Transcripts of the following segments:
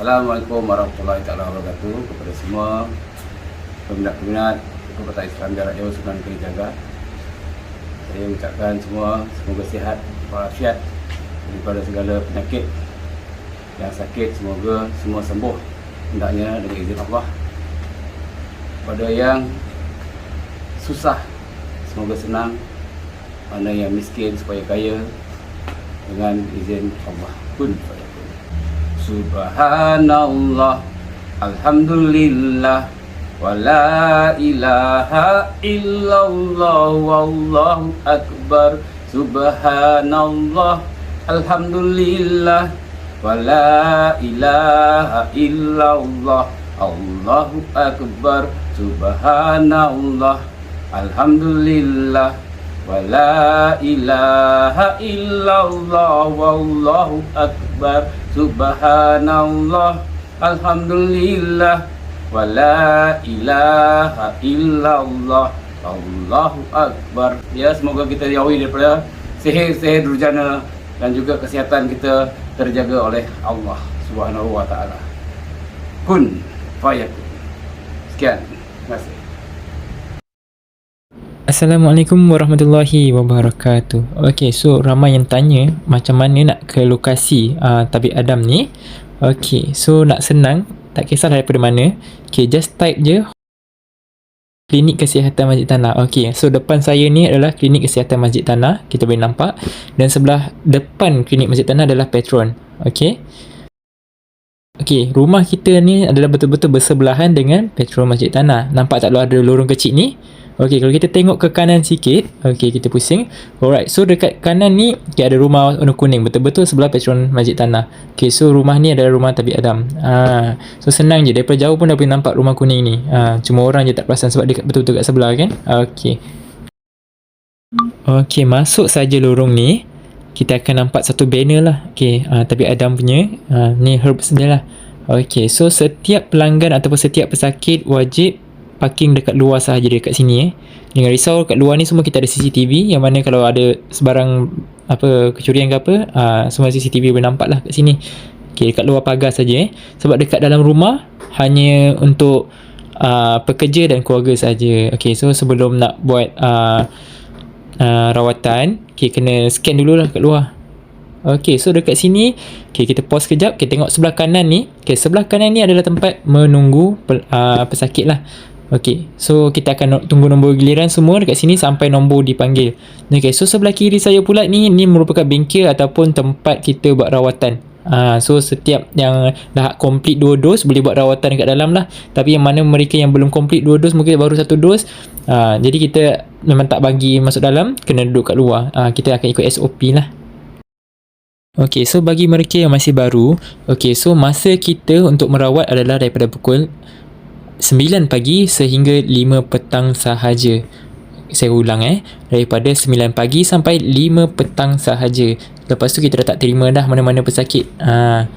Assalamualaikum warahmatullahi wabarakatuh kepada semua peminat-peminat Perubatan Islam jarak jauh Sunan Kalijaga. Saya ucapkan semua semoga sihat walafiat daripada segala penyakit. Yang sakit semoga semua sembuh hendaknya dengan izin Allah. Pada yang susah semoga senang. Mana yang miskin supaya kaya dengan izin Allah. Kun Subhanallah, alhamdulillah, wa la ilaha illallah, wallahu akbar. Subhanallah, alhamdulillah, wa la ilaha illallah, allahu akbar. Subhanallah, alhamdulillah, wa la ilaha illallah, wallahu akbar. Subhanallah, alhamdulillah, wa la ilaha illallah, allahu akbar. Ya, semoga kita dijauhi daripada sihir-sihir durjana dan juga kesihatan kita terjaga oleh Allah Subhanahu wa taala. Kun fayakun. Sekian, terima kasih. Assalamualaikum warahmatullahi wabarakatuh. Okay, so ramai yang tanya macam mana nak ke lokasi tabik Adam ni. Okay, so nak senang, tak kisah daripada mana. Okay, just type je Klinik Kesihatan Masjid Tanah. Okay, so depan saya ni adalah Klinik Kesihatan Masjid Tanah, kita boleh nampak. Dan sebelah depan Klinik Masjid Tanah adalah Petron. Okay, okay, rumah kita ni adalah betul-betul bersebelahan dengan Petron Masjid Tanah. Nampak tak ada lorong kecil ni? Okey, kalau kita tengok ke kanan sikit, okey, kita pusing. Alright, so dekat kanan ni okay, ada rumah warna kuning, betul-betul sebelah Petron Masjid Tanah. Okey, so rumah ni adalah rumah Tabik Adam. So senang je, daripada jauh pun dah boleh nampak rumah kuning ni. Cuma orang je tak perasan sebab dia betul-betul kat sebelah kan. Okey. Okey, masuk saja lorong ni, kita akan nampak satu banner lah. Okey, Tabik Adam punya. Ni herbs dia lah. Okey, so setiap pelanggan ataupun setiap pesakit wajib parking dekat luar sahaja dekat sini. Jangan risau, kat luar ni semua kita ada CCTV yang mana kalau ada sebarang apa kecurian ke apa, semua CCTV boleh nampak lah kat sini. Okey, dekat luar pagar saja sebab dekat dalam rumah hanya untuk pekerja dan keluarga saja. Okey, so sebelum nak buat rawatan, okey, kena scan dululah kat luar. Okey, so dekat sini, okey, kita pause kejap, kita tengok sebelah kanan ni. Okey, sebelah kanan ni adalah tempat menunggu pesakit lah. Okey, so kita akan tunggu nombor giliran semua dekat sini sampai nombor dipanggil. Okey, so sebelah kiri saya pula ni merupakan bengkel ataupun tempat kita buat rawatan. So setiap yang dah complete 2 dos boleh buat rawatan dekat dalam lah. Tapi yang mana mereka yang belum complete 2 dos, mungkin baru 1 dos, jadi kita memang tak bagi masuk dalam, kena duduk kat luar. Kita akan ikut SOP lah. Okey, so bagi mereka yang masih baru, okey, so masa kita untuk merawat adalah daripada pukul 9 pagi sehingga 5 petang sahaja. Saya ulang daripada 9 pagi sampai 5 petang sahaja. Lepas tu kita dah tak terima dah mana-mana pesakit.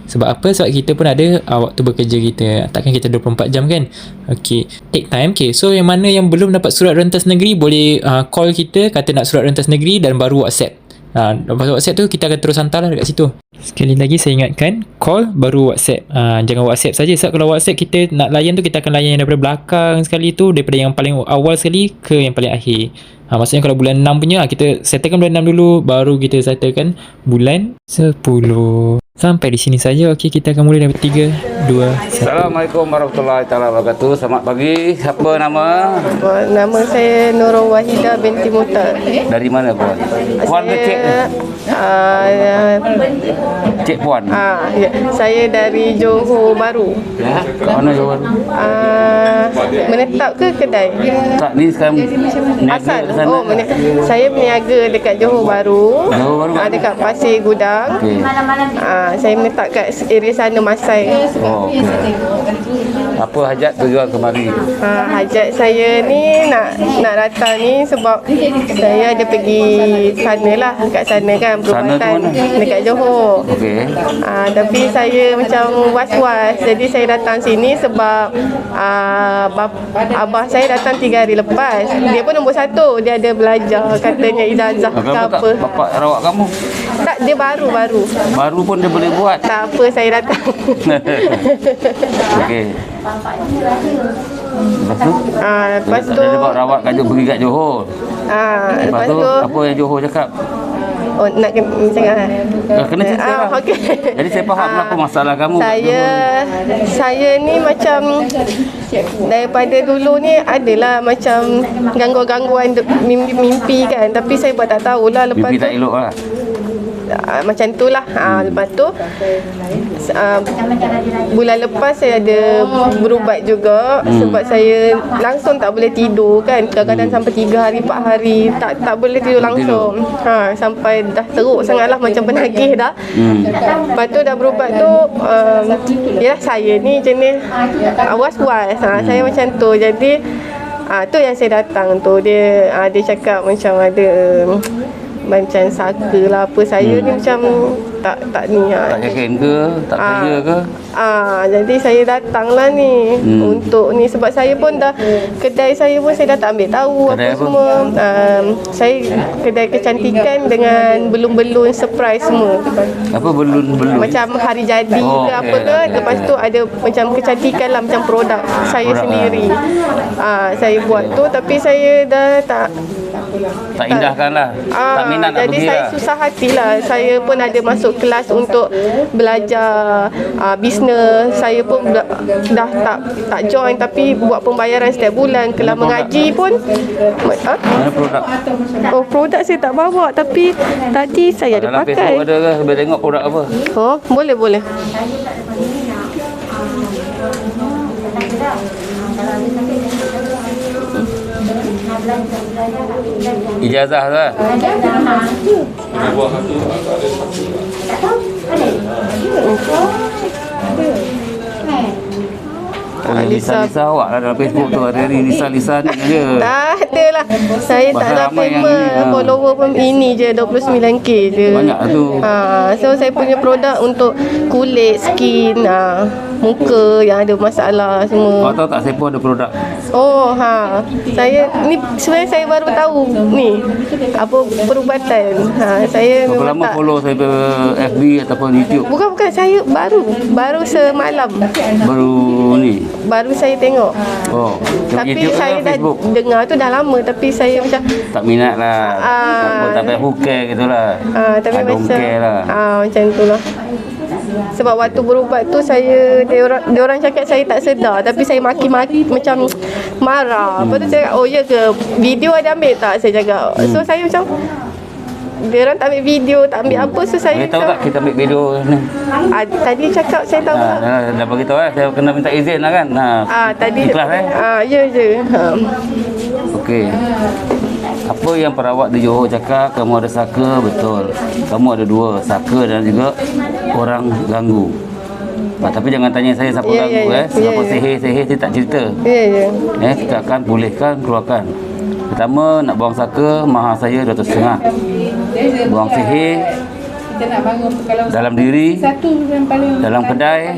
Sebab apa? Sebab kita pun ada waktu bekerja kita. Takkan kita 24 jam kan? Okey, take time. Okey, so yang mana yang belum dapat surat rentas negeri boleh call kita, kata nak surat rentas negeri dan baru WhatsApp. Lepas WhatsApp tu kita akan terus hantar lah dekat situ. Sekali lagi saya ingatkan, call baru WhatsApp. Jangan WhatsApp saja. Sebab kalau WhatsApp kita nak layan tu, kita akan layan yang daripada belakang sekali tu, daripada yang paling awal sekali ke yang paling akhir. Maksudnya kalau bulan 6 punya, kita settlekan bulan 6 dulu, baru kita settlekan bulan 10. Sampai di sini saja. Okey, kita akan mula daripada 3, 2, 1. Assalamualaikum warahmatullahi taala wabarakatuh. Selamat pagi. Siapa nama? Nama saya Nurul Wahidah binti Mutar. Dari mana puan? Puan ke cik? Cik puan. Ya. Saya dari Johor Baru. Ya. Kat mana Johor? Menetap ke kedai? Tak ni sekarang niaga Asal? di sana. Oh, saya berniaga dekat Johor Baru. Johor Baru kat Dekat Pasir Gudang. Okey. Saya menetap kat area sana Masai. Oh, okey. Apa hajat tujuan kemari? Hajat saya ni nak datang ni sebab saya ada pergi sana lah, kat sana kan Sana tu perubatan mana? dekat Johor. Okey. Tapi saya macam was-was, jadi saya datang sini sebab abah saya datang 3 hari lepas. Dia pun nombor 1, dia ada belajar katanya ijazah ke Kenapa tak apa. bapak rawat kamu? Tak, dia baru. Baru pun dia boleh buat. Tak apa, saya datang. Okey. Lepas tu? Lepas tu Dia buat rawat kat Johor, pergi kat Johor. Lepas lepas tu, tu apa yang Johor cakap? nak kena cakap Kena cerita lah. okey. Jadi saya faham apa masalah kamu kat Johor. Saya ni macam daripada dulu ni adalah macam gangguan-gangguan mimpi kan, tapi saya buat tak tahulah lepas Mimpi tu tak elok lah. macam tu lah. Lepas tu bulan lepas saya ada berubat juga sebab saya langsung tak boleh tidur kan, kadang-kadang sampai 3 hari 4 hari tak boleh tidur langsung. Sampai dah teruk sangatlah, macam penagih dah. Lepas tu dah berubat tu ya saya ni jenis was-was. Saya macam tu, jadi tu yang saya datang tu, dia cakap macam ada macam saka lah apa. Saya ni macam tak ni Tak yakin ke? Tak percaya ke? Jadi saya datanglah ni untuk ni sebab saya pun dah kedai saya pun saya dah tak ambil tahu Kedai apa apa? semua. Saya kedai kecantikan dengan belun-belun surprise semua. Apa belun-belun? Macam hari jadi Oh, ke apa okey, ke. okey, Lepas okey. tu ada macam kecantikan lah, macam produk saya Produk, sendiri. Saya buat tu, tapi saya dah tak indahkan lah. Tak minat nak jadi pergi saya lah. susah hati lah. Saya pun ada masuk kelas untuk belajar bisnes. Saya pun dah tak join, tapi buat pembayaran setiap bulan. Kelas mengaji pun Mana produk? produk saya tak bawa, tapi tadi saya ada Dalam pakai. Facebook ada ke? Boleh tengok produk apa? Oh, boleh. Ijazah lah. Lisa awak lah dalam Facebook tu. Ada Lisa ni dia. Tak ada lah. Saya tak Pasal dah ramai yang famous. ni, Follower pun ini je, 29k je. Banyak lah tu. So saya punya produk untuk kulit, skin, muka yang ada masalah semua. Awak tahu tak saya pun ada produk? Saya ni sebenarnya saya baru tahu ni apa perubatan. Saya Berapa memang lama tak. follow saya FB ataupun YouTube? Bukan saya baru semalam. Baru saya tengok. Oh, tengok Tapi YouTube saya ke dah Facebook? dengar tu dah lama, tapi saya macam Tak minat lah. Tak payah who care gitu lah. tapi I don't macam care lah. macam tu lah. Sebab waktu berubat tu dia orang cakap saya tak sedar, tapi saya maki-maki macam marah. Lepas tu saya cakap, oh ya ke, video ada ambil tak, saya cakap. So saya macam dia orang tak ambil video, tak ambil apa, so saya Boleh tahu macam tak kita ambil video ni? tadi cakap saya tahu. Dah bagi tahu saya kena minta izin lah kan. Tadi ikhlas ya je. Okey. Apa yang perawat di Johor cakap, kamu ada saka, betul. Kamu ada 2, saka dan juga orang ganggu. Tapi jangan tanya saya siapa ganggu siapa sihir saya tak cerita. Ya. Kita akan pulihkan, keluarkan. Pertama nak buang saka, mahal saya 250. Buang sihir dalam diri, dalam kedai,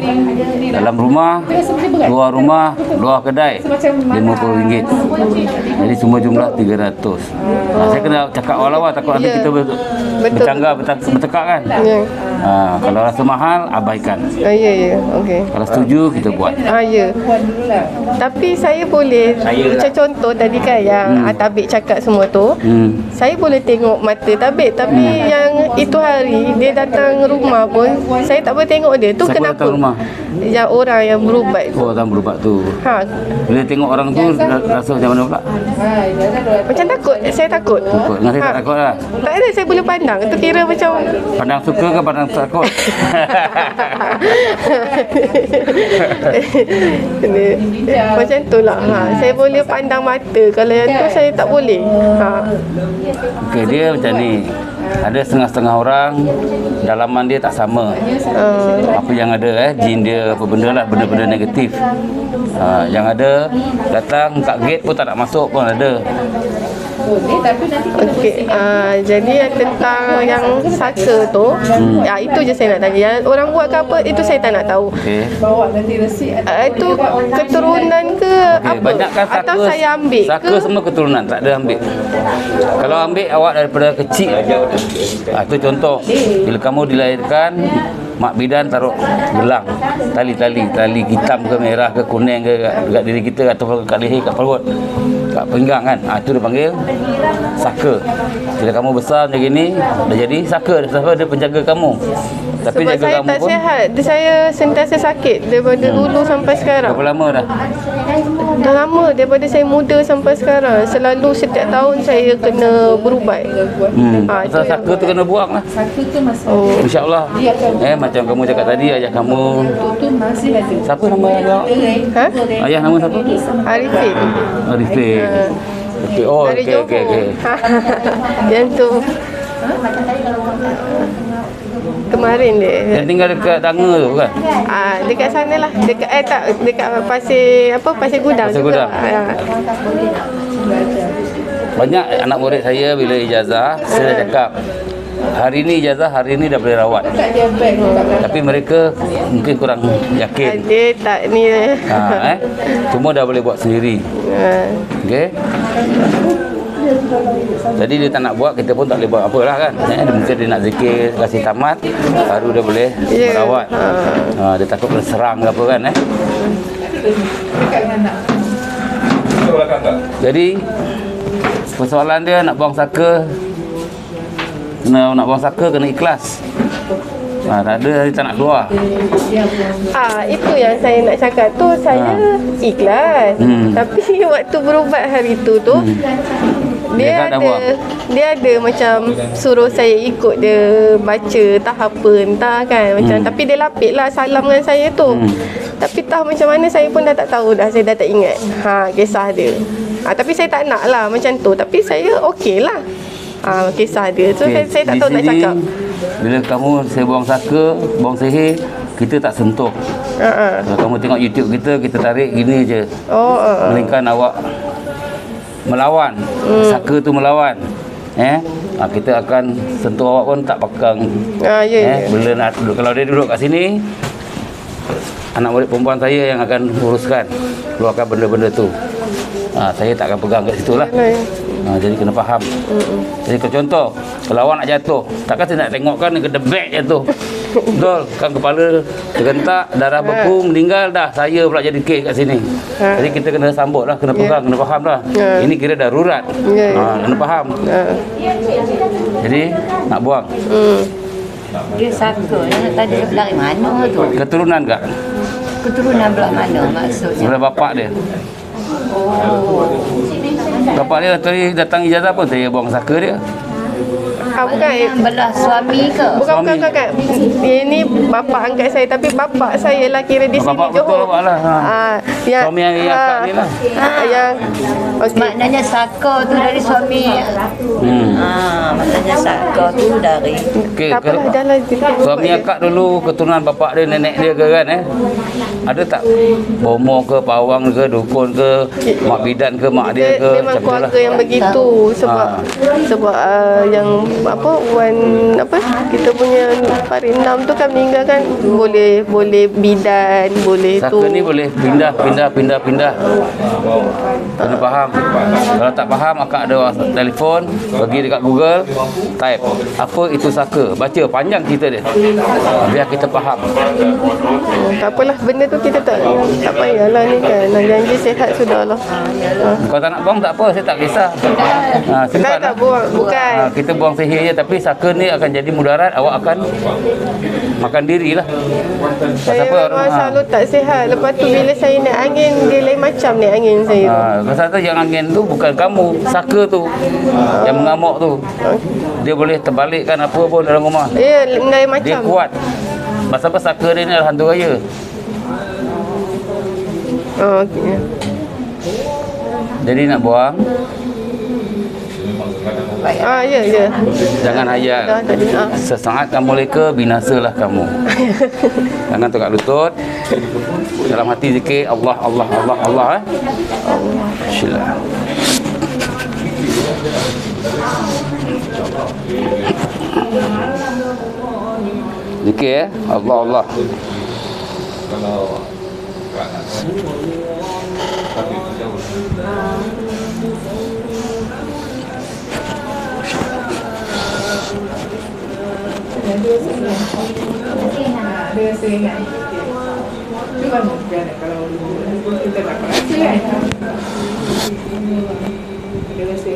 dalam rumah, luar rumah, luar kedai, RM50. Jadi semua jumlah 300. Saya kena cakap awal-awal, takut nanti kita bercanggah, bertekak kan. Kalau rasa mahal, abaikan. Ya. Okey. Kalau setuju, kita buat. Ya. Tapi saya boleh macam contoh tadi kan yang Tabik cakap semua tu. Saya boleh tengok mata Tabik, tapi yang itu hari dia datang rumah pun saya tak boleh tengok dia. Tu Siapa kenapa? datang rumah? Yang orang yang berubat tu. Oh, orang berubat tu. Bila tengok orang tu, rasa macam mana pula? Macam takut. Saya takut. Takut. Dengan saya tak takut lah. Tak ada, saya boleh pandang. Tu kira macam Pandang suka ke pandang takut? macam tu lah. Saya boleh pandang mata. Kalau yang tu saya tak boleh. Okey, dia macam ni. Ada setengah-setengah orang dalaman dia tak sama. Apa yang ada jin dia, apa benda lah, benda-benda negatif. Yang ada datang kat gate pun tak nak masuk pun ada. Okey, jadi yang tentang yang saka tu, itu je saya nak tanya. Yang orang buat ke apa, itu saya tak nak tahu. Okey. Itu keturunan ke apa? Banyakkan saka, atau saya ambil saka ke? semua keturunan, tak ada ambil. Kalau ambil awak daripada kecil. Itu contoh. Bila kamu dilahirkan, mak bidan taruh gelang, tali hitam ke merah ke kuning ke dekat diri kita atau kat leher, kat perut, kat pinggang kan. Itu dia panggil saka. Bila kamu besar macam gini, dah jadi saka. Sebab dia penjaga kamu. Tapi Sebab jaga saya kamu tak pun. sihat. Saya sentiasa sakit daripada dulu sampai sekarang. Berapa lama dah? Dah lama, daripada saya muda sampai sekarang. Selalu setiap tahun saya kena berubat. Pasal saka tu kena buang lah. InsyaAllah. Macam kamu cakap tadi, ayah kamu. Siapa nama ayah? Ayah nama siapa? Arifin. Arifin. Okey. Oh, Dari okey, okey, okey. Yang tu kemarin dia. Yang tinggal dekat Tanga tu kan? Dekat sana lah. Dekat Pasir Gudang. Pasir juga. Gudang. Banyak anak murid saya bila ijazah, saya dah cakap, hari ni ijazah, hari ni dah boleh rawat. Tapi mereka mungkin kurang yakin. Dia tak ni. Semua dah boleh buat sendiri. Okey. Jadi dia tak nak buat, kita pun tak boleh buat apalah kan. Mungkin dia nak zikir, kasih tamat, baru dia boleh merawat. Dia takut kena serang ke apa kan. Jadi persoalan dia nak buang saka, nak buang saka kena ikhlas. Tak ada, dia tak nak keluar. Itu yang saya nak cakap tu, saya ikhlas. Tapi waktu berubat hari tu dia ada macam suruh saya ikut dia baca entah apa entah kan macam, tapi dia lapik lah salam dengan saya tu. Tapi tahu macam mana saya pun dah tak tahu dah, saya dah tak ingat kisah dia. Tapi saya tak nak lah macam tu, tapi saya okey lah kisah dia. So saya tak tahu nak cakap. Bila saya buang saka, buang sihir, kita tak sentuh. Kalau kamu tengok YouTube kita tarik gini je. Melainkan awak melawan. Saka tu melawan. Kita akan sentuh awak pun tak pegang. Bila nak duduk, kalau dia duduk kat sini, anak murid perempuan saya yang akan uruskan, keluarkan benda-benda tu. Saya tak akan pegang kat situ lah. Jadi kena faham. Jadi contoh, kalau awak nak jatuh, takkan saya nak tengok kan kena back jatuh. Betul, kan kepala tergentak, darah beku, meninggal dah. Saya pula jadi kes kat sini. Jadi kita kena sambut lah, kena pegang, kena faham lah. Ini kira darurat. Kena faham. Jadi nak buang. Dia saka yang tadi dari mana tu? Keturunan tak? Keturunan belah mana maksudnya? Oleh bapak dia. Bapak dia tadi datang ijazah pun saya buang saka dia. Bukan belah suami ke? Bukan. Ini bapa angkat saya, tapi bapa saya lah kira di sini Bapak Johor. betul bapak lah. Suami yang akak ni lah. Yang Maknanya saka tu dari suami. Maknanya saka tu dari. Okey, tak apalah, dah lah. suami akak dulu keturunan bapak dia, nenek dia ke kan ada tak bomo ke, pawang ke, dukun ke, mak bidan ke, mak dia ke, memang macam tu lah. keluarga yang begitu. Sebab yang kita punya Farid 6 tu kan meninggal kan, boleh bidan, boleh tu. Saka ni boleh pindah. Kena faham. Kalau tak faham, akak ada telefon, pergi dekat Google, type apa itu saka, baca panjang cerita dia. Biar kita faham. Tak apalah, benda tu kita tak payahlah ni kan. Nak janji sihat sudahlah. Kalau tak nak buang tak apa, saya tak kisah. Simpan. Tak buang, bukan. Kita buang sihir je, tapi saka ni akan jadi mudarat, awak akan makan diri lah. Saya memang selalu tak sihat. Lepas tu bila saya naik angin, dia lain macam naik angin saya tu. Pasal tu yang angin tu bukan kamu, saka tu yang mengamuk tu. Dia boleh terbalikkan apa pun dalam rumah. Ya, lain macam. Dia kuat. Pasal apa saka dia ni adalah hantu raya. Okey. Jadi nak buang, Ya. jangan hayal. Dah tadi. Sesaat kamu leka, binasalah kamu. Jangan tegak lutut. Dalam hati zikir Allah. Bismillah. Zikir Allah. Dia seringan. Cuba mungkin kalau kita tak kerasa kan. Dia rasa.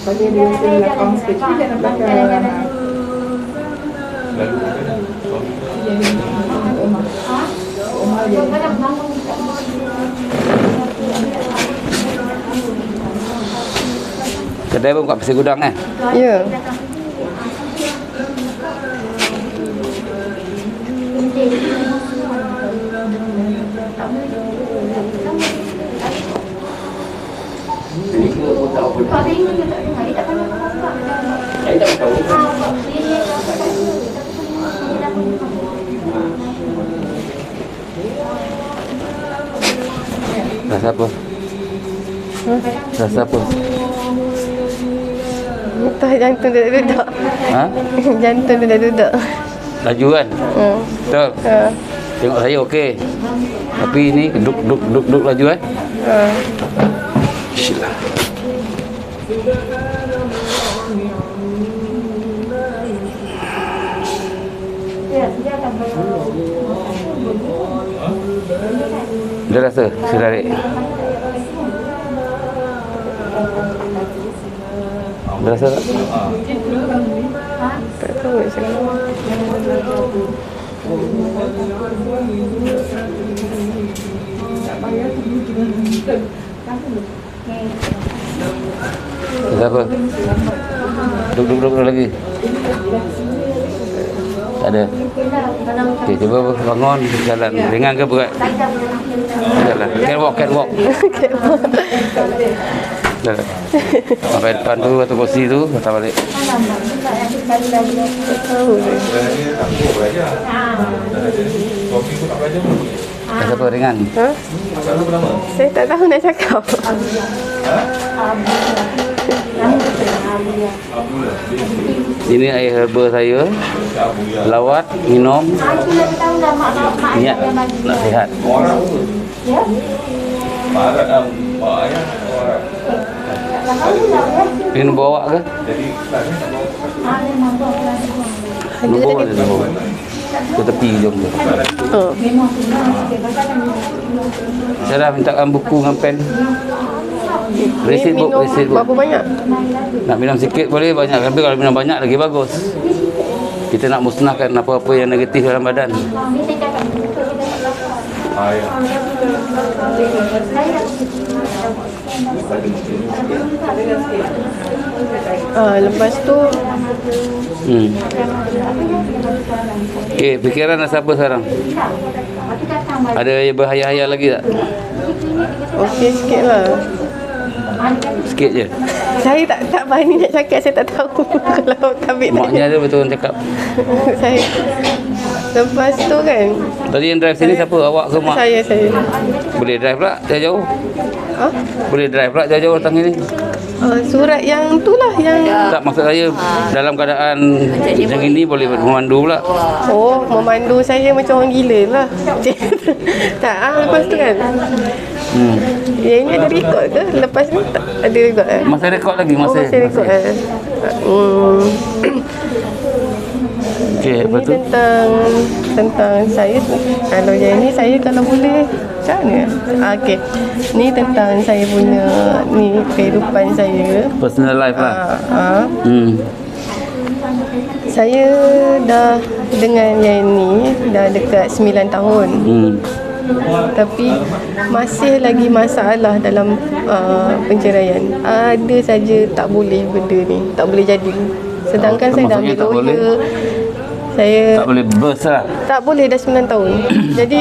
Bagi dia rasa lapang sikit. Tapi jangan pakai. Kedai pun kat Pasir Gudang kan? Ya. Rasa apa? Rasa apa? Entah, jantung dia dah duduk. Ha? Jantung dia dah duduk. Laju kan? Betul? Tengok saya okey. Tapi ini duk laju kan? Bismillah. Dia rasa sedarik. Dia rasa tak? Tak tahu sekarang. Tak apa. Duduk lagi. Tak ada. Okey, cuba bangun, jalan. Ringan ke berat? Jalan. Can walk. Jalan. Sampai depan tu atau kursi tu, datang balik. Rasa apa ringan? Saya tak tahu nak cakap. Ini air herba saya. Lawat, minum. Niat nak sihat. Ingin bawa ke? Bawa dia bawa. Ke tepi jom tu. Saya dah mintakan buku dengan pen. Resit book. Berapa banyak? Nak minum sikit boleh, banyak. Tapi kalau minum banyak lagi bagus. Kita nak musnahkan apa-apa yang negatif dalam badan. Lepas tu Okey, fikiran dah siapa sekarang? Ada yang berhayal-hayal lagi tak? okey sikit lah. Sikit je. Saya tak berani nak cakap, saya tak tahu. Kalau Tabik Maknya ada betul orang cakap. saya. Lepas tu kan, Tadi yang drive sini siapa? Awak ke mak? saya. Boleh drive pula jauh-jauh? Ha? Boleh drive pula jauh-jauh datang sini? Surat yang tu lah yang Tak, maksud saya dalam keadaan macam ini boleh memandu pula. oh memandu saya macam orang gila lah. Tak lepas tu kan. Yang ini ada rekod ke? Lepas ni tak ada rekod Masih rekod lagi, Oh masih rekod Okey, Ini lepas tu tentang saya. Kalau yang ni saya kalau boleh macam mana? Okey. Ni tentang saya punya ni kehidupan saya. personal life lah. Ah. Saya dah dengan yang ni dah dekat 9 tahun. Tapi masih lagi masalah dalam penceraian. Ada saja tak boleh benda ni, tak boleh jadi. Sedangkan saya dah Maksudnya ambil tak boleh? lawyer. Saya Tak boleh burst lah. tak boleh dah 9 tahun. Jadi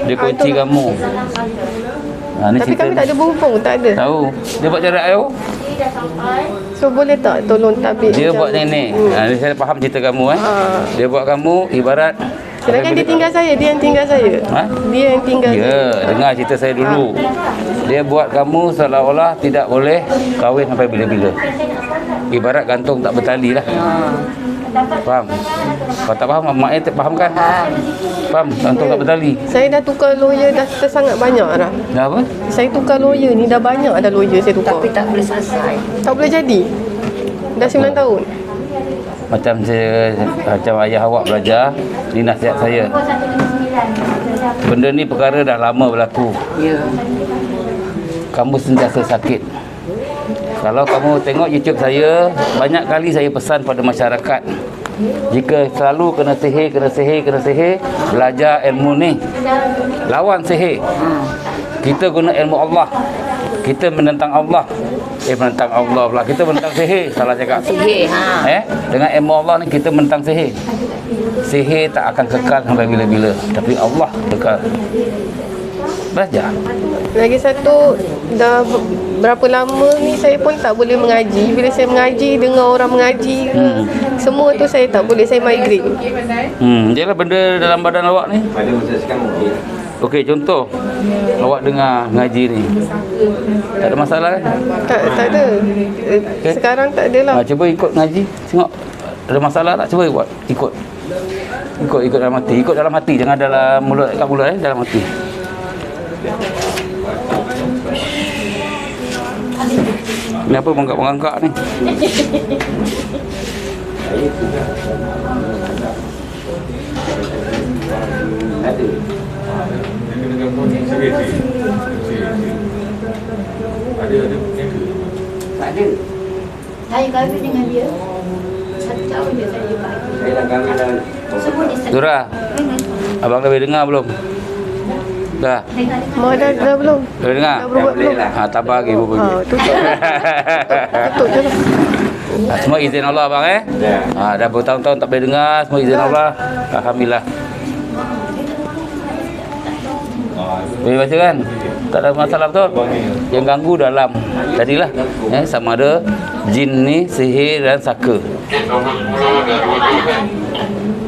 Dia kunci kamu. Ni tapi cerita kami tak ada berhubung, tak ada. tahu. Dia buat jarak ayo. So boleh tak tolong tabik Dia macam- buat ni. Ni saya faham cerita kamu Dia buat kamu ibarat Sedangkan dia tinggal saya, dia yang tinggal saya. Ha? Dia yang tinggal saya. Ya, dengar cerita saya dulu. Dia buat kamu seolah-olah tidak boleh kahwin sampai bila-bila. Ibarat gantung tak bertali lah. Faham? Kalau tak faham, mak tak faham kan? Faham? Gantung tak bertali. Saya dah tukar lawyer dah sangat banyak dah. Dah apa? Saya tukar lawyer ni dah banyak dah lawyer saya tukar. Tapi tak boleh selesai. Tak boleh jadi. Dah 9 tahun. Macam ayah awak belajar, ni nasihat saya. Benda ni perkara dah lama berlaku. Ya. Kamu sentiasa sakit. Kalau kamu tengok YouTube saya, banyak kali saya pesan pada masyarakat, jika selalu kena sihir, belajar ilmu ni. Lawan sihir. Kita guna ilmu Allah. Kita menentang Allah. Menentang Allah pula. Kita menentang sihir. Salah cakap. Sihir, Dengan ilmu Allah ni kita menentang sihir. Sihir tak akan kekal sampai bila-bila. Tapi Allah kekal. Belajar. Lagi satu, dah berapa lama ni saya pun tak boleh mengaji. Bila saya mengaji, dengar orang mengaji, semua tu saya tak boleh, saya migraine. Jelah benda dalam badan awak ni. Okey, contoh awak dengar ngaji ni. Tak ada masalah kan? Tak ada. Sekarang tak ada lah. Cuba ikut ngaji, tengok ada masalah tak? Cuba buat ikut. Ikut dalam hati. Ikut dalam hati, jangan dalam mulut, kat mulut dalam hati. Ni apa bengkak-bengkak ni? Tak ada. Saya kahwin dengan dia. 1 tahun je saya kahwin. Saya dah kahwin dah. Semua dia Zura, abang dah boleh dengar belum? Dah. Mak dah belum? Dah boleh dengar? Dah berubat belum? Tabah lagi buat pergi. Tutup. Tutup je lah. Semua izin Allah abang dah bertahun-tahun tak boleh dengar, semua izin Allah. Alhamdulillah. Boleh baca kan? Tak ada masalah betul. Yang ganggu dalam tadilah sama ada jin ni, sihir dan saka.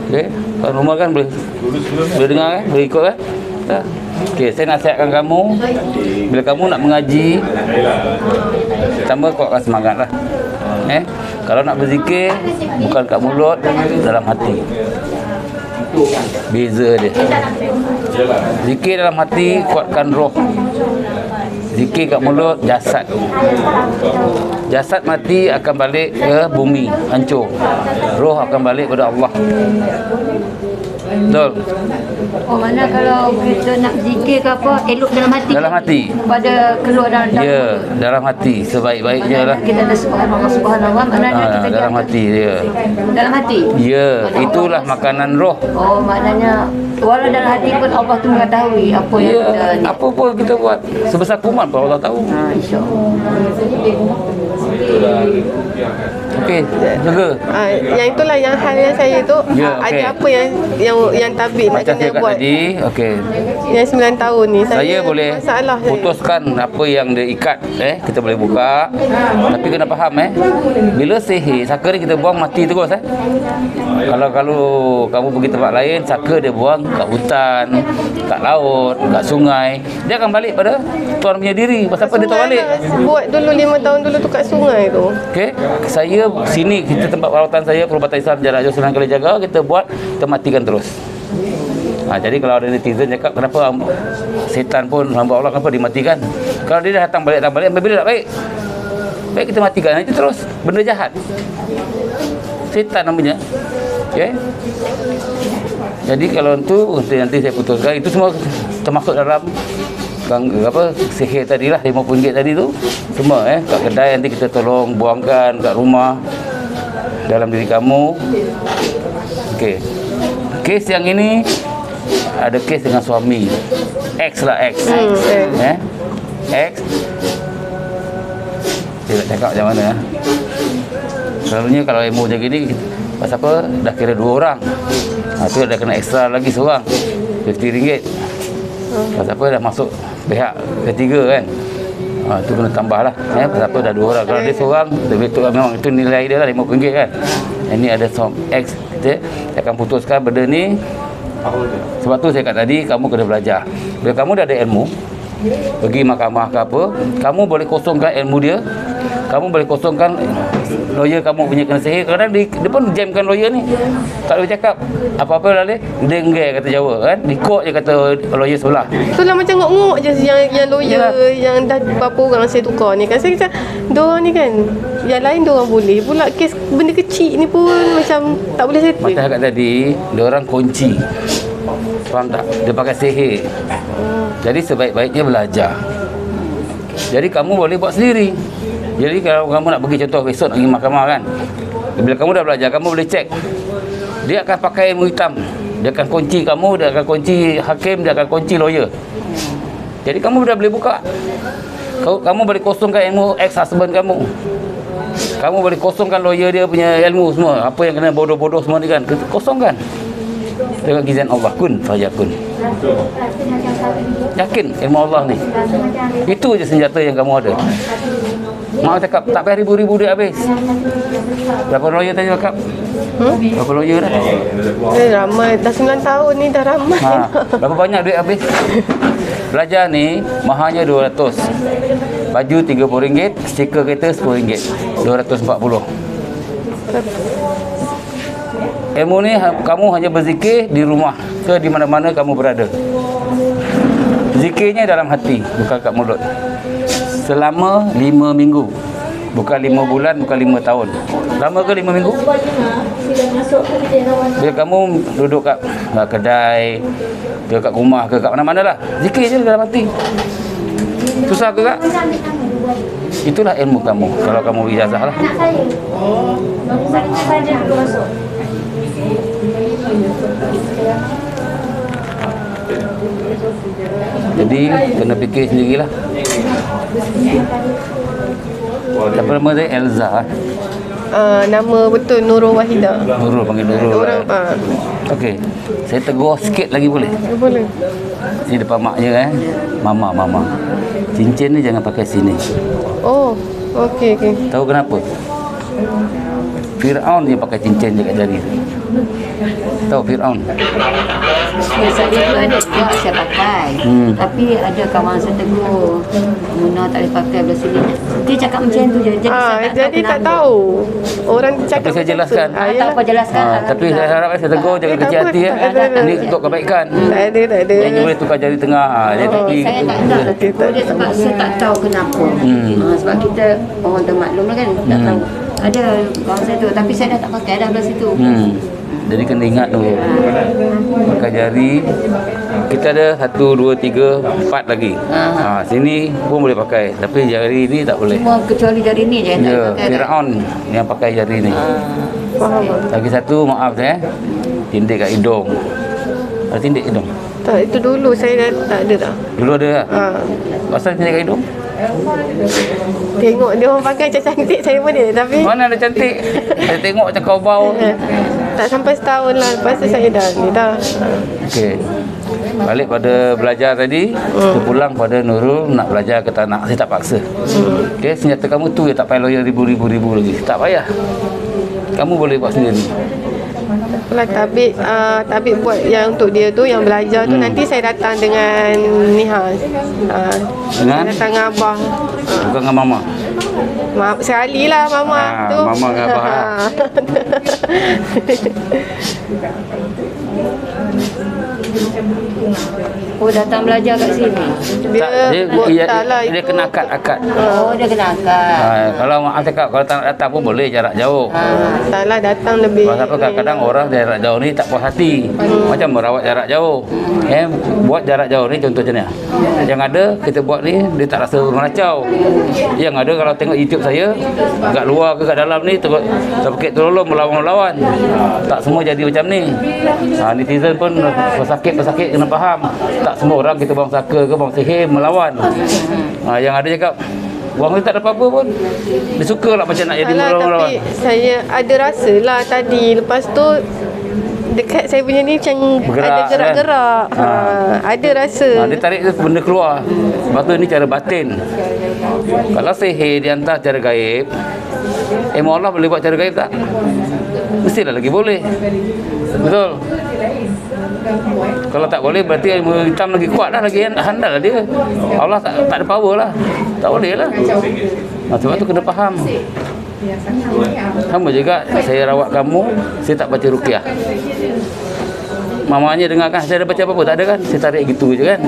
Okey, kalau rumah kan boleh dengar kan? Boleh ikut kan? Tak. Okey, saya nasihatkan kamu, bila kamu nak mengaji, pertama kuatkan semangat lah. Kalau nak berzikir, bukan kat mulut, dalam hati. Beza dia. Zikir dalam hati, kuatkan roh. Zikir kat mulut, jasad. Jasad mati akan balik ke bumi, hancur. Roh akan balik kepada Allah. Betul? Oh, mana kalau kita nak zikir ke apa, elok dalam hati. Dalam hati. Pada keluar dalam Ya, dalam hati. Sebaik-baiknya lah. Kita ada subhanallah, maknanya kita Dalam jaga. hati dia. Dalam hati. Ya, itulah makanan roh. Oh, maknanya walau dalam hati pun Allah tu mengetahui apa yang kita Ya, ni. apa pun kita buat. Sebesar kuman pun Allah tahu. InsyaAllah. Okey, jaga. Yang itulah yang hal yang saya tu Ya, okey. ada apa yang tabik nak Macam saya kena cakap buat. tadi, okey. Yang 9 tahun ni Saya boleh masalah putuskan apa yang dia ikat, kita boleh buka. Tapi kena faham, bila sihir, saka ni kita buang mati terus, Kalau kamu pergi tempat lain, saka dia buang kat hutan, kat laut, kat sungai, dia akan balik pada tuan punya diri. Pasal apa dia tak balik? Buat dulu 5 tahun dulu tu kat sungai tu. Okey, saya sini, kita tempat perawatan saya Perubatan Islam Jarak Jauh Sunan Kalijaga, kita buat, kita matikan terus. Jadi kalau ada netizen cakap kenapa setan pun hamba Allah kenapa dimatikan? Kalau dia dah datang balik, bila tak baik? Baik, kita matikan itu terus. Benda jahat. Setan namanya. Okey. Jadi kalau itu nanti saya putuskan, itu semua termasuk dalam sihir tadi lah, RM50 tadi tu. Semua kat kedai nanti kita tolong buangkan kat rumah dalam diri kamu. Okey. Kes yang ini ada kes dengan suami. X. X. Dia nak cakap macam mana? Selalunya kalau ilmu macam gini, pasal apa? Dah kira 2 orang. Tu dah kena ekstra lagi seorang. RM50. Pasal apa? Dah masuk pihak ketiga kan. Tu kena tambah lah. Pasal apa? Dah 2 orang. Kalau dia seorang, memang itu nilai dia lah RM50 kan. Ini ada X. Kita akan putuskan benda ni. Sebab tu saya kata tadi, kamu kena belajar. Bila kamu dah ada ilmu, pergi mahkamah ke apa, kamu boleh kosongkan ilmu dia, kamu boleh kosongkan lawyer kamu punya kena sihir. Kadang dia pun jamkan lawyer ni, tak boleh cakap apa-apa lah dia enggai kata Jawa kan, di court je kata lawyer sebelah. Itulah macam ngok-ngok je yang lawyer. Yalah. Yang dah berapa orang saya tukar ni kan. Saya kata diorang ni kan, yang lain diorang boleh, pula kes benda kecil ni pun macam tak boleh settle. Macam cakap tadi, diorang kunci, faham tak? Dia pakai sihir. Jadi sebaik-baiknya belajar. Jadi kamu boleh buat sendiri. Jadi kalau kamu nak pergi, contoh besok nak pergi mahkamah kan, bila kamu dah belajar, kamu boleh cek. Dia akan pakai ilmu hitam. Dia akan kunci kamu, dia akan kunci hakim, dia akan kunci lawyer. Jadi kamu dah boleh buka. Kamu boleh kosongkan ilmu ex-husband kamu. Kamu boleh kosongkan lawyer dia punya ilmu semua. Apa yang kena bodoh-bodoh semua ni kan, kosongkan. Dengan izin Allah, kun fayakun. Yakin ilmu Allah ni. Itu je senjata yang kamu ada. Mak cakap tak payah ribu-ribu dia habis. Berapa lawyer tadi cakap? Berapa lawyer dah? Ramai. Dah 9 tahun ni dah ramai. Berapa banyak duit habis? Belajar ni mahalnya 200. Baju RM30, stiker kereta RM10. 240. Ilmu ni kamu hanya berzikir di rumah ke di mana-mana kamu berada. Zikirnya dalam hati, bukan kat mulut. Selama 5 minggu. Bukan 5 bulan, bukan 5 tahun. Lama ke 5 minggu? Bila kamu duduk kat kedai, kat rumah ke kat mana-mana lah, zikir je dalam hati. Susah ke tak? Itulah ilmu kamu. Kalau kamu ijazah lah. Jadi kena fikir sendirilah. Apa nama dia? Elza. Nama betul Nurul Wahida. Nurul, panggil Nurul lah. Okey, saya tegur sikit lagi boleh? Boleh. Ni depan maknya Mama. Cincin ni jangan pakai sini. Oh, okey. Tahu kenapa? Fir'aun dia pakai cincin dekat jari. Tahu Fir'aun? Ya, saya tu ada juga saya pakai. Tapi ada kawan saya tegur, Muna tak boleh pakai belah sini. Dia cakap macam tu je. Jadi tak tahu. Orang cakap. Tapi saya jelaskan. Tak apa, jelaskan. Tapi saya harap saya tegur, jangan kecil hati ya. Ini untuk kebaikan. Tak ada. Jangan boleh tukar jari tengah. Saya tak nak. Dia sebab saya tak tahu kenapa. Sebab kita orang termaklum lah kan. Tak tahu. Ada kawan saya tu, tapi saya dah tak pakai dah belah situ. Jadi kena ingat tu, pakai jari. Kita ada 1, 2, 3, 4 lagi. Sini pun boleh pakai, tapi jari ni tak boleh. Cuma kecuali jari ni je yang tak pakai. Fir'aun yang pakai jari ni. Lagi satu, maaf tindik kat hidung. Ada tindik hidung? Tak, itu dulu saya dah tak ada dah. Dulu ada tak? Pasal tindik kat hidung? Tengok dia orang pakai macam cantik, saya boleh. Tapi Mana ada cantik? Saya tengok macam kau bau. tak sampai setahun lah. Lepas tu saya dah ni dah. Okey. Balik pada belajar tadi, kita pulang pada Nurul nak belajar ke tak nak, saya tak paksa. Okey, senjata kamu tu je, tak payah lawyer ribu lagi. Tak payah. Kamu boleh buat sendiri. Lah tabik buat yang untuk dia tu, yang belajar tu, nanti saya datang dengan Nihal. Dengan? Saya datang dengan abah. Bukan dengan mama. Sekali lah mama tu. Mama dengan abah. Oh, datang belajar kat sini. Dia kena akad. Oh, dia kena akad. Kalau mak cakap kalau tak nak datang pun boleh, jarak jauh. Salah datang lebih. Sebab apa kadang-kadang orang jarak jauh ni tak puas hati. Macam merawat jarak jauh. Buat jarak jauh ni contoh macam ni. Yang ada kita buat ni dia tak rasa meracau. Yang ada kalau tengok YouTube saya kat luar ke kat dalam ni terpekik terolong melawan-melawan. Tak semua jadi macam ni. Netizen pun pesakit kena faham. Tak semua orang kita bang saka ke bang sihir melawan. Yang ada cakap wang ni tak ada apa-apa pun. Dia suka lah macam nak jadi melawan. Tapi saya ada rasa lah tadi. Lepas tu dekat saya punya ni macam Bergerak, ada gerak-gerak. kan? Ada rasa. Dia tarik tu benda keluar. Sebab tu ni cara batin. Kalau sihir dia hantar cara gaib, Allah boleh buat cara gaib tak? Mestilah lagi boleh. Betul. Kalau tak boleh berarti ilmu hitam lagi kuat lah, lagi handal lah dia. Allah tak ada power lah. Tak boleh lah. Sebab tu kena faham. Sama juga saya rawat kamu, saya tak baca ruqyah. Mamanya dengar kan saya ada baca apa-apa? Tak ada kan? Saya tarik gitu je kan.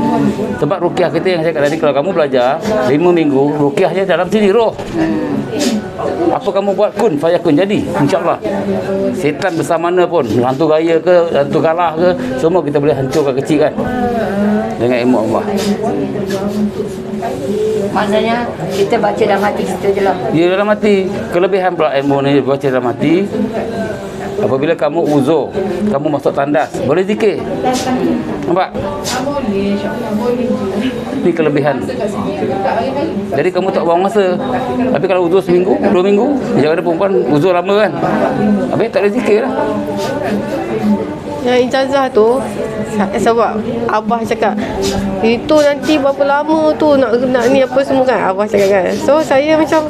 Sebab ruqyah kita yang saya kata tadi, kalau kamu belajar 5 minggu, ruqyahnya dalam sini roh. Apa kamu buat kun fayakun jadi, insya-Allah. Setan bersamana pun, hantu gaya ke, hantu galah ke, semua kita boleh hancurkan kecil kan. Dengan ilmu Allah. Maknanya kita baca dalam hati kita je lah. Ya, dalam hati. Kelebihan pula ilmu ni baca dalam hati. Apabila kamu uzur, kamu masuk tandas, boleh zikir. Nampak? Boleh, insya-Allah boleh. Ini kelebihan. Jadi kamu tak buang masa. Tapi kalau uzur seminggu, 2 minggu, jangan ada perempuan uzur lama kan. Habis tak ada zikir lah. Yang ijazah tu sebab abah cakap itu nanti berapa lama tu nak ni apa semua kan, abah cakap kan. So saya macam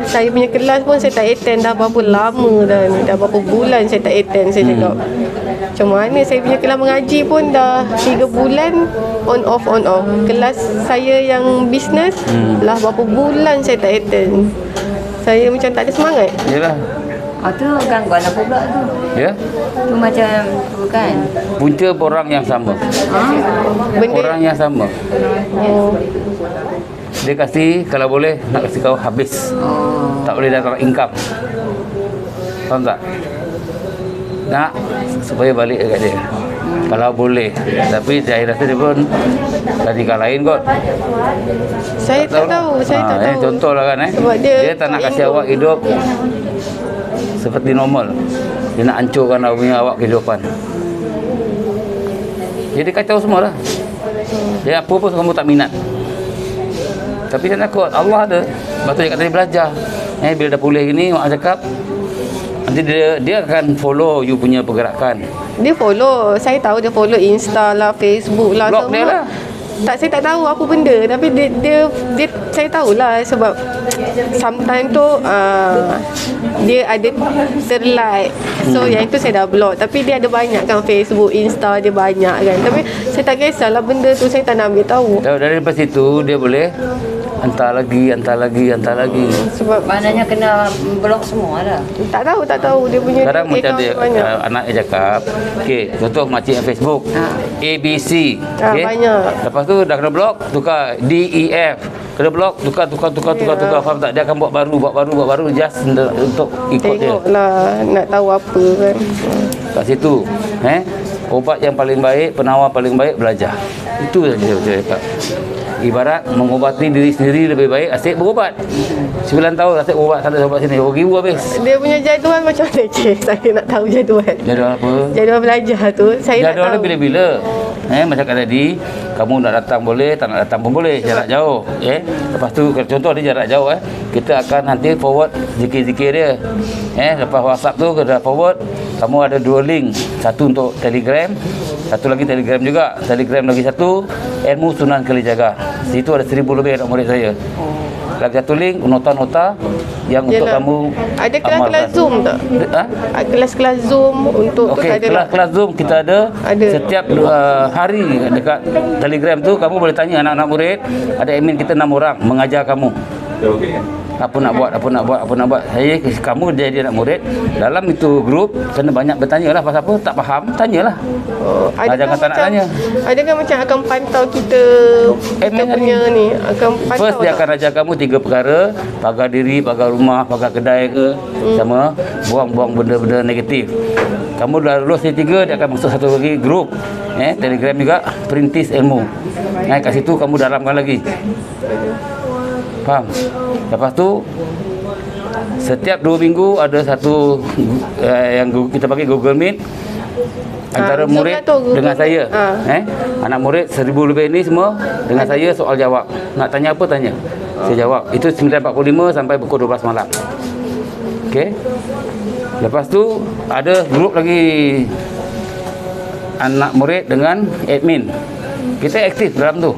saya punya kelas pun saya tak attend dah berapa lama dah ni, dah berapa bulan saya tak attend. Saya cakap macam mana saya punya kelas mengaji pun dah 3 bulan on off. Kelas saya yang business lah berapa bulan saya tak attend. Saya macam tak ada semangat. Yalah. Tu gangguan apa pula tu? Ya. Tu macam tu kan. Punca orang yang sama. Benda Orang yang sama. Dia kasih, kalau boleh nak kasih kau habis. Tak boleh datang income. Faham tak? Nak supaya balik dekat dia. Kalau boleh. Tapi saya rasa dia pun tinggal lain kot. saya tak tahu. Contohlah kan Sebab dia tak nak kasih awak hidup seperti normal. Dia nak hancurkan awak kehidupan. Jadi kacau semua lah. Dia apa pun kamu tak minat. Tapi saya takut Allah ada. Lepas tu dia kata dia belajar. Bila dah pulih gini, mak cakap nanti dia akan follow you punya pergerakan. Dia follow. Saya tahu dia follow Insta lah, Facebook lah, Blog semua. dia lah. Saya tak tahu apa benda. Tapi dia saya tahulah sebab sometimes tu dia ada terlike. So yang itu saya dah block. Tapi dia ada banyak kan, Facebook, Insta dia banyak kan. Tapi saya tak kisahlah benda tu, saya tak nak ambil tahu. Dari lepas itu dia boleh hantar lagi. Sebab Maknanya kena blok semua lah. tak tahu dia punya Sekarang macam account dia banyak. anak dia cakap, okey, contoh makcik yang Facebook, ABC, okey. Banyak. Lepas tu dah kena blok, tukar DEF. Kena blok, tukar. Faham tak? Dia akan buat baru just untuk ikut dia. Tengoklah nak tahu apa kan. Kat situ, obat yang paling baik, penawar paling baik, belajar. Itu saja saya cakap. Ibarat mengobati diri sendiri lebih baik asyik berubat. 9 tahun asyik berubat sana berubat sini, ribu habis. Dia punya jadual macam mana, Cik? Saya nak tahu jadual. Jadual apa? Jadual belajar tu saya nak Jadual tahu. bila-bila. Macam kata tadi, Kamu nak datang boleh, tak nak datang pun boleh, jarak jauh. Lepas tu contoh dia jarak jauh, kita akan nanti forward zikir-zikir dia. Lepas WhatsApp tu kita forward, kamu ada 2 link. Satu untuk Telegram, satu lagi Telegram juga. Telegram lagi satu, Ilmu Sunan Kalijaga. Situ ada 1000 lebih anak murid saya. Lagi satu link, nota-nota yang untuk kamu Ada kelas-kelas amalkan. Zoom tak? Kelas-kelas Zoom untuk tu Okey, tak ada. kelas Zoom kita ada. Setiap hari dekat Telegram tu kamu boleh tanya anak-anak murid. Ada admin kita 6 orang mengajar kamu. Apa nak buat. Kamu jadi anak murid. Dalam itu grup kena banyak bertanya lah pasal apa. Tak faham, tanyalah. Jangan tak nak tanya. Adakah macam akan pantau kita punya ni? Akan pantau First dia akan ajar kamu 3 perkara. Pagar diri, pagar rumah, pagar kedai ke. Sama buang-buang benda-benda negatif. Kamu dah lulus ni 3, dia akan masuk satu lagi grup. Telegram juga, Perintis Ilmu. Kat situ kamu dalamkan lagi. Faham? Lepas tu setiap 2 minggu ada satu yang kita pakai Google Meet antara murid dengan saya. Anak murid 1000 lebih ni semua dengan saya soal jawab. Nak tanya apa tanya. Saya jawab. Itu 9.45 sampai pukul 12 malam. Okey. Lepas tu ada grup lagi anak murid dengan admin. Kita aktif dalam tu.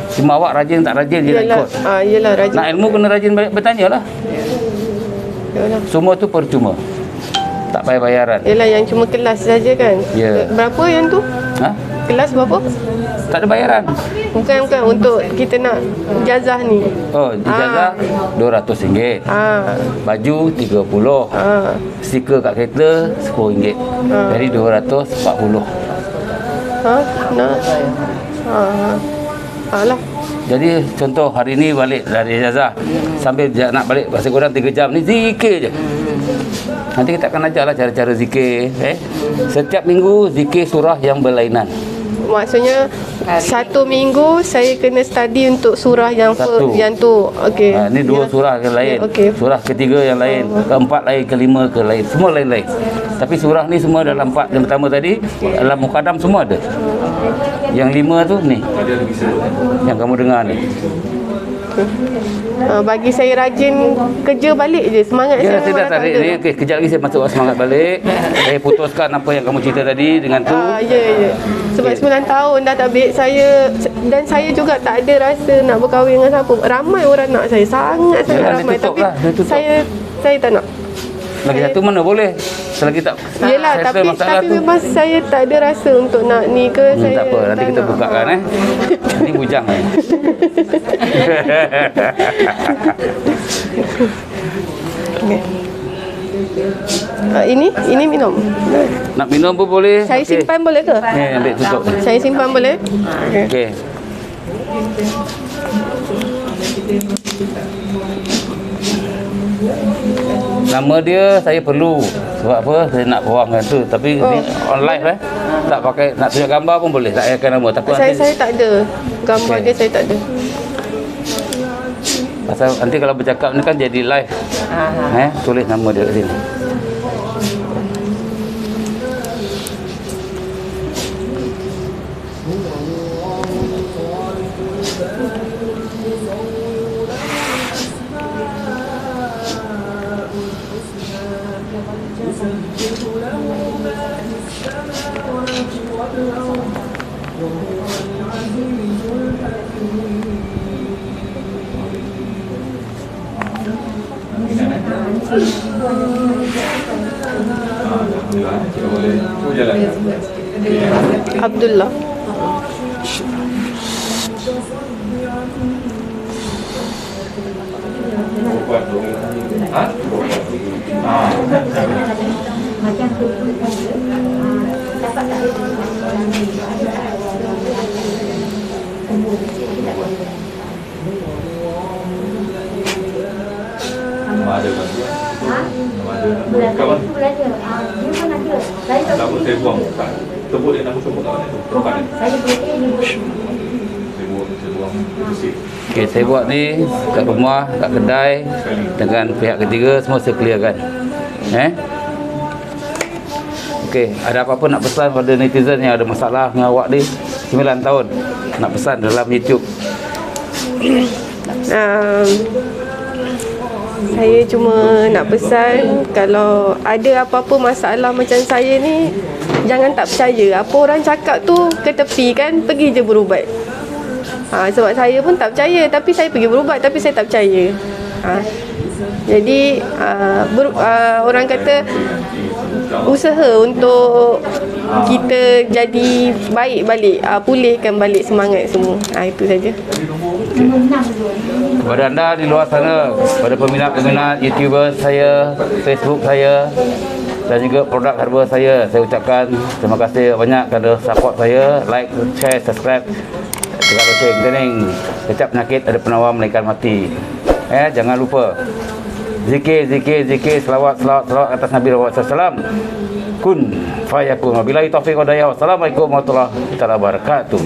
Cuma awak rajin tak rajin je nak ikut. Yelah rajin. Nak ilmu kena rajin bertanya lah. Yalah. Semua tu percuma. Tak payah bayaran. Yelah yang cuma kelas saja kan? Ya. Berapa yang tu? Kelas berapa? Tak ada bayaran. Bukan untuk kita nak ijazah ni. Oh, ijazah RM200. Baju RM30. Stiker kat kereta RM10. Jadi RM240. Nak. Alah. Jadi contoh hari ni balik dari ijazah sambil nak balik masih kurang 3 jam ni zikir je. Nanti kita akan ajarlah cara-cara zikir. Setiap minggu zikir surah yang berlainan. Maksudnya 1 minggu saya kena study untuk surah yang yang tu. Okey. Ni 2 surah yang lain. Surah ketiga yang lain, keempat lain, kelima ke lain. Semua lain-lain. Tapi surah ni semua dalam 4 yang pertama tadi, dalam mukadam semua ada. Yang 5 tu ni. Yang kamu dengar ni. Bagi saya rajin kerja balik je. Semangat saya memang dah tarik ni. Okey, kejap lagi saya masuk semangat balik. Saya putuskan apa yang kamu cerita tadi dengan tu. Ya. Sebab 9 tahun dah tabik saya, dan saya juga tak ada rasa nak berkahwin dengan siapa. Ramai orang nak saya, sangat ramai, tapi saya tak nak. Lagi satu mana boleh. Selagi tak. Yelah, tapi memang saya tak ada rasa untuk nak ni ke. Saya tak apa, nanti kita bukakan Ini bujang Ini minum. Nak minum pun boleh. Saya simpan boleh ke? Ambil tutup. Saya simpan boleh? Okey. Nama dia saya perlu. Sebab apa? Saya nak buangkan tu. Tapi ni on live tak pakai, nak tunjuk gambar pun boleh. Tak payahkan nama. Tapi saya tak ada gambar dia, saya tak ada. Pasal nanti kalau bercakap ni kan jadi live. Tulis nama dia kat sini. Abdullah. Okey, saya buat ni kat rumah, kat kedai dengan pihak ketiga semua saya clearkan. Okey, ada apa-apa nak pesan pada netizen yang ada masalah dengan awak ni, 9 tahun. Nak pesan dalam YouTube. Saya cuma nak pesan, kalau ada apa-apa masalah macam saya ni, jangan tak percaya. Apa orang cakap tu ketepikan, pergi je berubat. Sebab saya pun tak percaya, tapi saya pergi berubat, tapi saya tak percaya. Jadi orang kata usaha untuk kita jadi baik balik, pulihkan balik semangat semua. Itu saja. Kepada anda di luar sana, pada peminat-peminat YouTuber saya, Facebook saya dan juga produk herba saya ucapkan terima kasih banyak kerana support saya. Like, share, subscribe, tekan loceng kening. Setiap penyakit ada penawar melainkan mati. Jangan lupa zikir, selawat atas Nabi Muhammad SAW. Kun fayakun. Wabillahi taufiq wal hidayah. Wassalamualaikum warahmatullahi wabarakatuh.